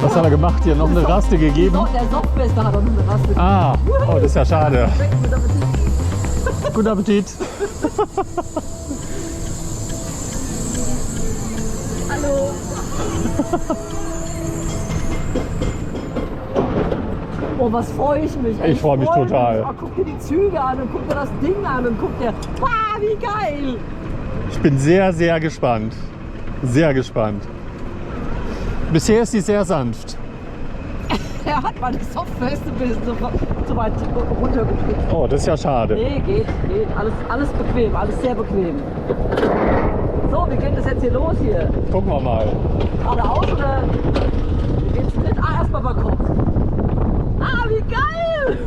Was hat er gemacht hier? Noch eine Raste gegeben? Der Softwester hat auch noch eine Raste gegeben. Ah, oh, das ist ja schade. Guten Appetit. Hallo. Oh, was freue ich mich. Ich freue mich total. Oh, guck dir die Züge an und guck dir das Ding an und guck dir. Wow, wie geil. Ich bin sehr, sehr gespannt. Sehr gespannt. Bisher ist sie sehr sanft. Er hat meine Softweste bis so weit runtergedrückt. Oh, das ist ja schade. Nee, geht. Alles bequem, alles sehr bequem. So, wie geht das jetzt hier los hier? Gucken wir mal. Geradeaus oder? Wie geht's mit? Ah, erstmal Balkon. Ah, wie geil!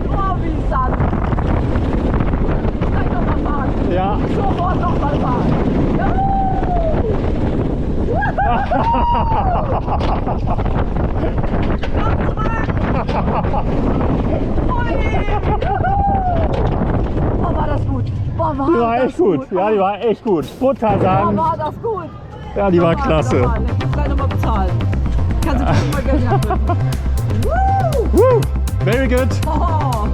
Oh, wie sanft. Gleich noch mal fahren. Ja. Sofort noch mal fahren. Oh, war das gut. Boah, war Die war echt gut. Ja, die war echt gut. Buttersanft. War das gut. Ja, die war klasse. Ich muss gleich nochmal bezahlen. Kannst du mir mal Geld abnehmen. Woo! Very good. Oh.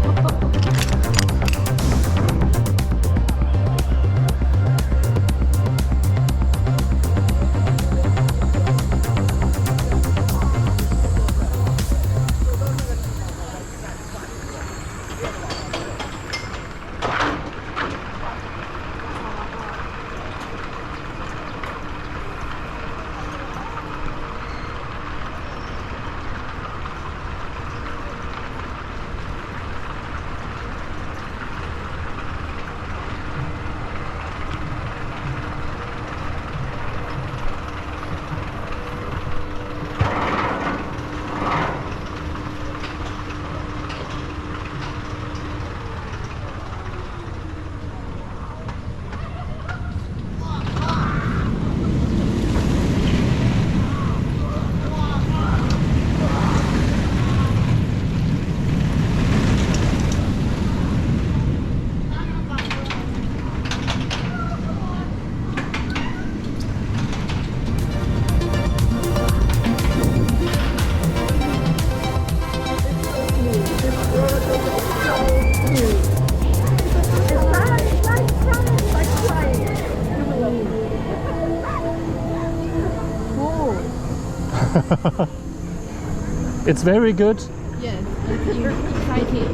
It's very good. Yes, it's exciting.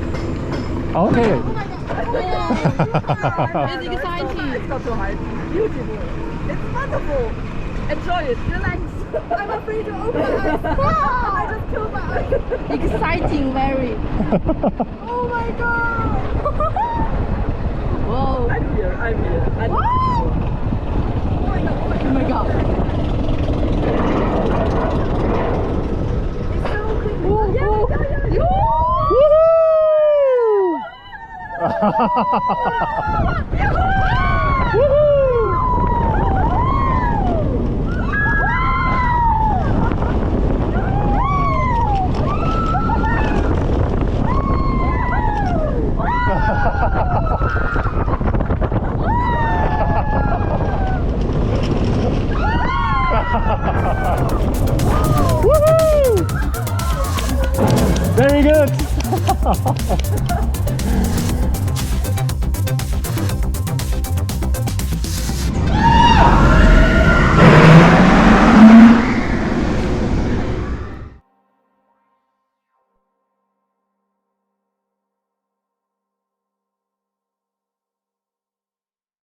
Okay. It's exciting. It's not so high. Beautiful. It's wonderful. Enjoy it. Relax. I'm afraid to open my eyes. I just killed my eyes. Exciting, very. Oh my god. Whoa. I'm here. Wow. Oh my god. It's so cool. Yeah. Very good.